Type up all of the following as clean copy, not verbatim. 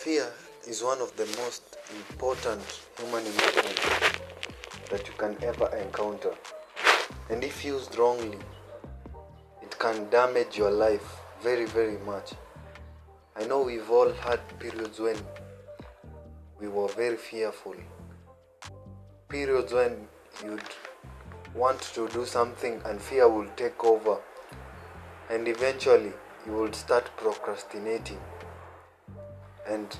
Fear is one of the most important human emotions that you can ever encounter. And if used wrongly, it can damage your life very, very much. I know we've all had periods when we were very fearful. Periods when you'd want to do something and fear will take over. And eventually, you will start procrastinating. And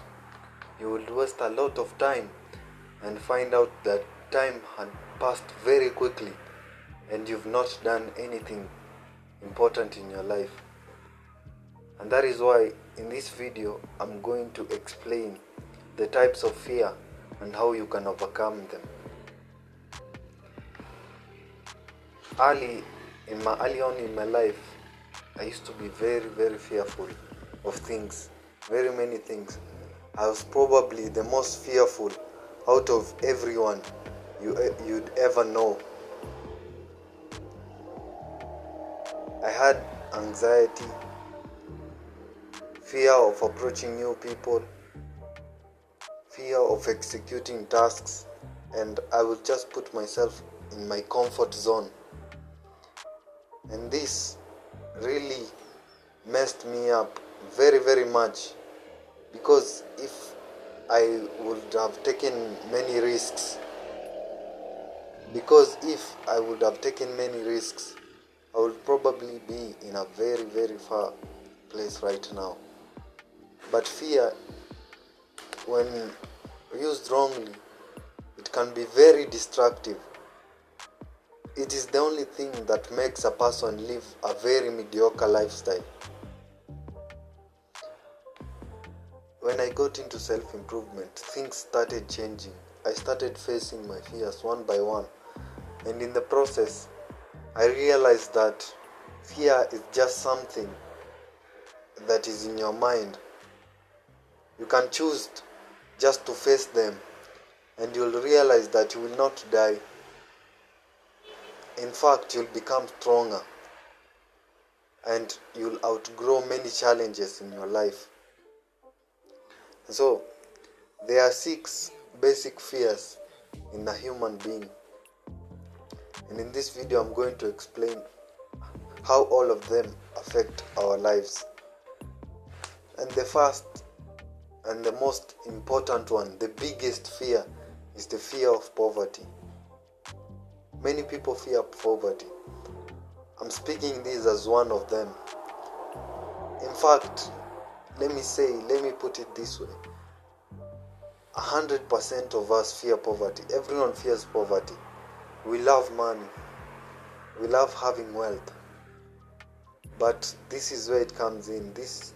you will waste a lot of time and find out that time had passed very quickly and you've not done anything important in your life. And that is why in this video I'm going to explain the types of fear and how you can overcome them. Early on in my life, I used to be very, very fearful of things, very many things. I was probably the most fearful out of everyone you'd ever know. I had anxiety, fear of approaching new people, fear of executing tasks, and I would just put myself in my comfort zone. And this really messed me up very, very much, because if I would have taken many risks, I would probably be in a very, very far place right now. But fear, when used wrongly, it can be very destructive. It is the only thing that makes a person live a very mediocre lifestyle. When I got into self-improvement, things started changing. I started facing my fears one by one. And in the process, I realized that fear is just something that is in your mind. You can choose just to face them, and you'll realize that you will not die. In fact, you'll become stronger, and you'll outgrow many challenges in your life. So, there are 6 basic fears in a human being. And in this video, I'm going to explain how all of them affect our lives. And the first and the most important one, the biggest fear, is the fear of poverty. Many people fear poverty. I'm speaking this as one of them. In fact, let me put it this way. 100% of us fear poverty. Everyone fears poverty. We love money. We love having wealth. But this is where it comes in. This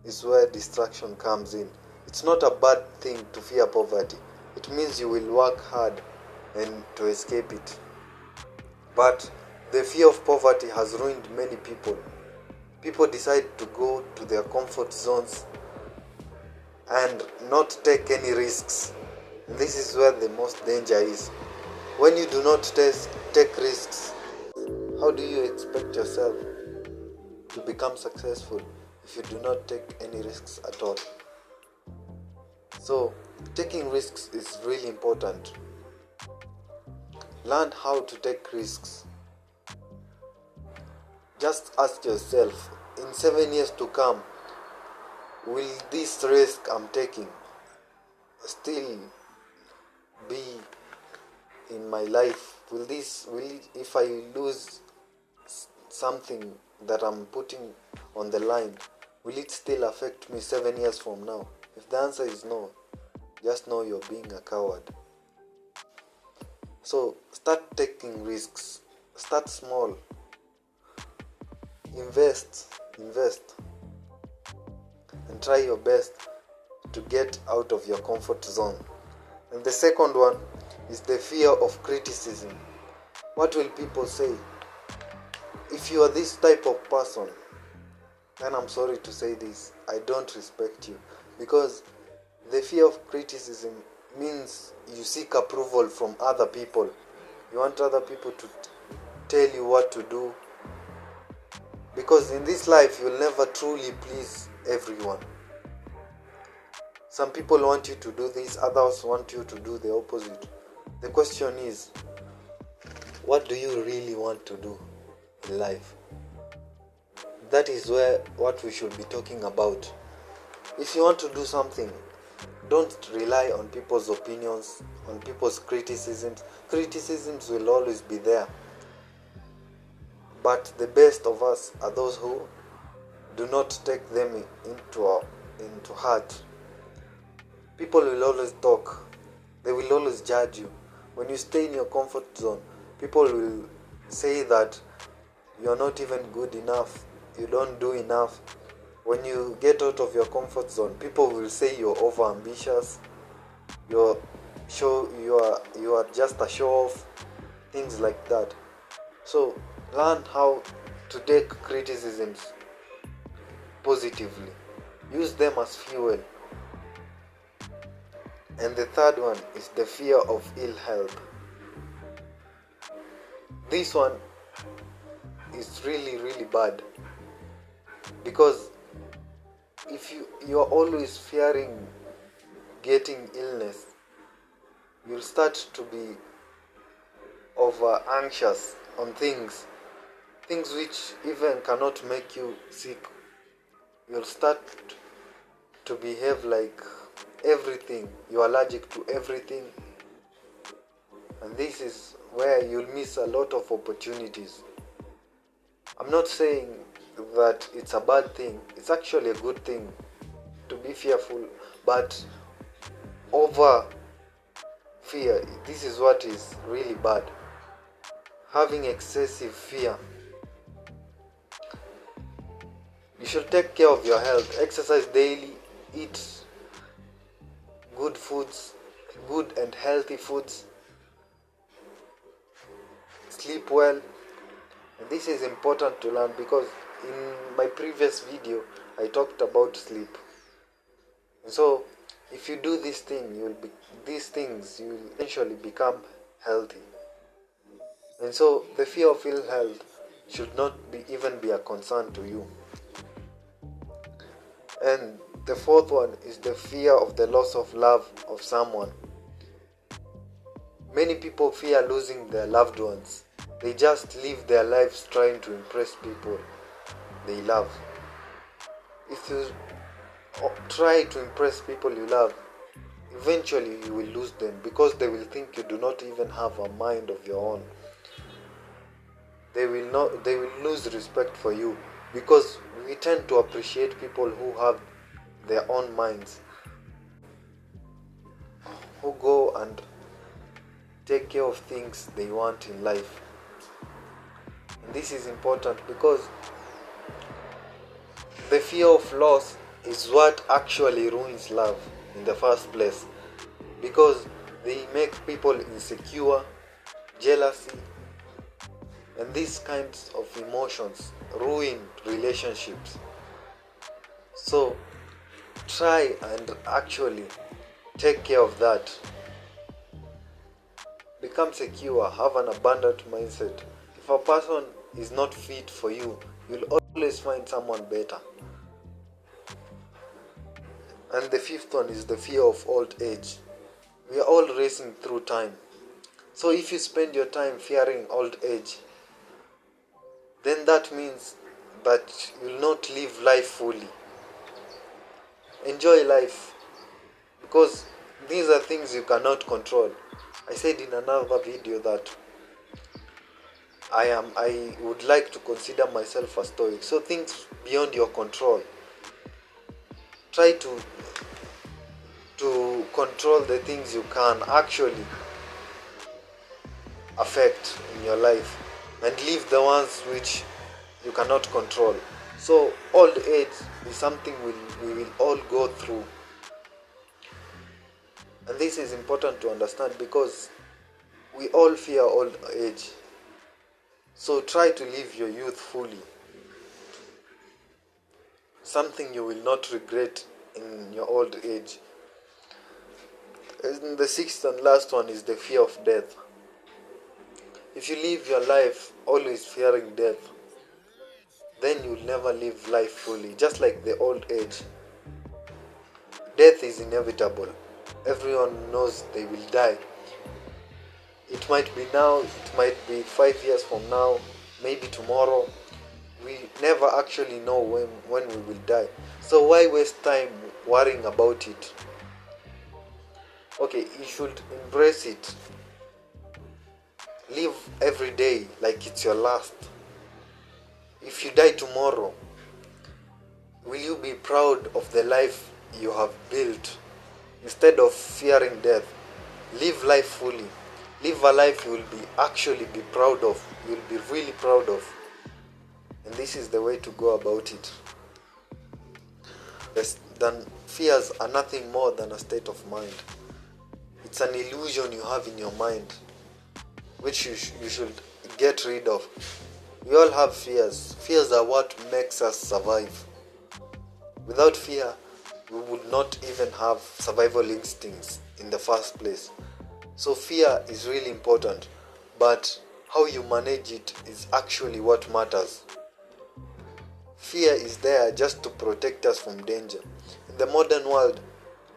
is where distraction comes in. It's not a bad thing to fear poverty. It means you will work hard and to escape it. But the fear of poverty has ruined many people. People decide to go to their comfort zones and not take any risks. And this is where the most danger is. When you do not take risks, how do you expect yourself to become successful if you do not take any risks at all? So, taking risks is really important. Learn how to take risks. Just ask yourself, in 7 years to come, will this risk I'm taking still be in my life? If I lose something that I'm putting on the line, will it still affect me 7 years from now? If the answer is no, just know you're being a coward. So start taking risks. Start small. Invest. And try your best to get out of your comfort zone. And the second one is the fear of criticism. What will people say? If you are this type of person, then I'm sorry to say this, I don't respect you. Because the fear of criticism means you seek approval from other people. You want other people to tell you what to do. Because in this life, you'll never truly please everyone. Some people want you to do this, others want you to do the opposite. The question is, what do you really want to do in life? That is what we should be talking about. If you want to do something, don't rely on people's opinions, on people's criticisms. Criticisms will always be there. But the best of us are those who do not take them into heart. People will always talk. They will always judge you. When you stay in your comfort zone, people will say that you are not even good enough. You don't do enough. When you get out of your comfort zone, people will say you're over ambitious. You are just a show off. Things like that. So learn how to take criticisms positively. Use them as fuel. And the third one is the fear of ill health. This one is really, really bad. Because if you are always fearing getting illness, you'll start to be over anxious on things which even cannot make you sick. You'll start to behave like everything. You're allergic to everything. And this is where you'll miss a lot of opportunities. I'm not saying that it's a bad thing. It's actually a good thing to be fearful, but over fear, this is what is really bad. Having excessive fear. You should take care of your health. Exercise daily. Eat good foods, good and healthy foods. Sleep well. And this is important to learn because in my previous video I talked about sleep. And so if you do this thing, you will eventually become healthy. And so the fear of ill health should not even be a concern to you. And the fourth one is the fear of the loss of love of someone. Many people fear losing their loved ones. They just live their lives trying to impress people they love. If you try to impress people you love, eventually you will lose them because they will think you do not even have a mind of your own. They will lose respect for you because we tend to appreciate people who have their own minds, who go and take care of things they want in life. And this is important because the fear of loss is what actually ruins love in the first place, because they make people insecure, jealousy, and these kinds of emotions ruin relationships. So try and actually take care of that. Become secure, have an abundant mindset. If a person is not fit for you, you'll always find someone better. And the fifth one is the fear of old age. We are all racing through time. So if you spend your time fearing old age, then that means that you'll not live life fully. Enjoy life, because these are things you cannot control. I said in another video that I would like to consider myself a stoic. So things beyond your control, try to control the things you can actually affect in your life, and leave the ones which you cannot control. So old age is something we will all go through, and this is important to understand because we all fear old age. So try to live your youth fully, something you will not regret in your old age. And the sixth and last one is the fear of death. If you live your life always fearing death, then you'll never live life fully, just like the old age. Death is inevitable. Everyone knows they will die. It might be now, it might be 5 years from now, maybe tomorrow. We never actually know when we will die. So why waste time worrying about it? Okay, you should embrace it. Live every day like it's your last. If you die tomorrow, will you be proud of the life you have built? Instead of fearing death, live life fully. Live a life you will be proud of. You will be really proud of. And this is the way to go about it. Then fears are nothing more than a state of mind. It's an illusion you have in your mind, which you should get rid of. We all have fears. Fears are what makes us survive. Without fear, we would not even have survival instincts in the first place. So fear is really important, but how you manage it is actually what matters. Fear is there just to protect us from danger. In the modern world,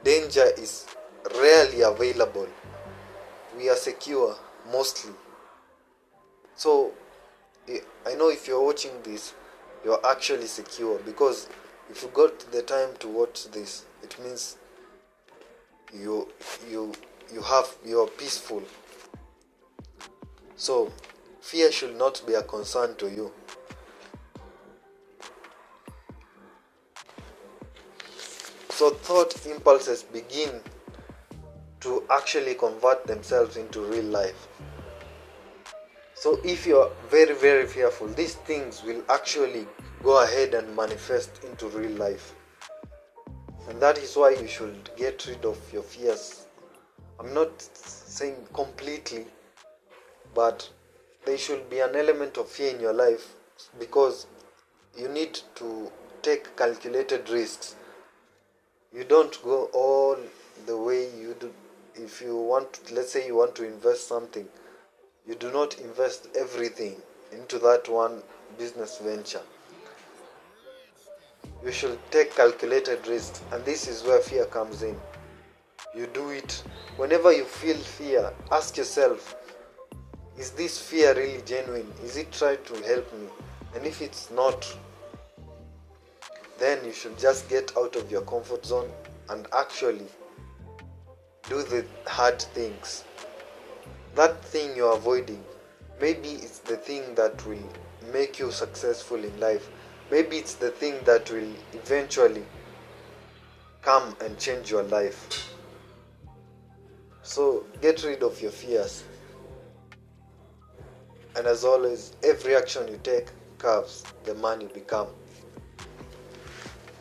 danger is rarely available. We are secure mostly. So I know if you're watching this, you're actually secure, because if you got the time to watch this, it means you're peaceful. So fear should not be a concern to you. So thought impulses begin to actually convert themselves into real life. So if you're very, very fearful, these things will actually go ahead and manifest into real life. And that is why you should get rid of your fears. I'm not saying completely, but there should be an element of fear in your life, because you need to take calculated risks. You don't go all the way you do. If you want, let's say you want to invest something, you do not invest everything into that one business venture. You should take calculated risks, and this is where fear comes in. You do it. Whenever you feel fear, ask yourself, is this fear really genuine? Is it trying to help me? And if it's not, then you should just get out of your comfort zone and actually do the hard things. That thing you're avoiding, maybe it's the thing that will make you successful in life. Maybe it's the thing that will eventually come and change your life. So get rid of your fears. And as always, every action you take carves the man you become.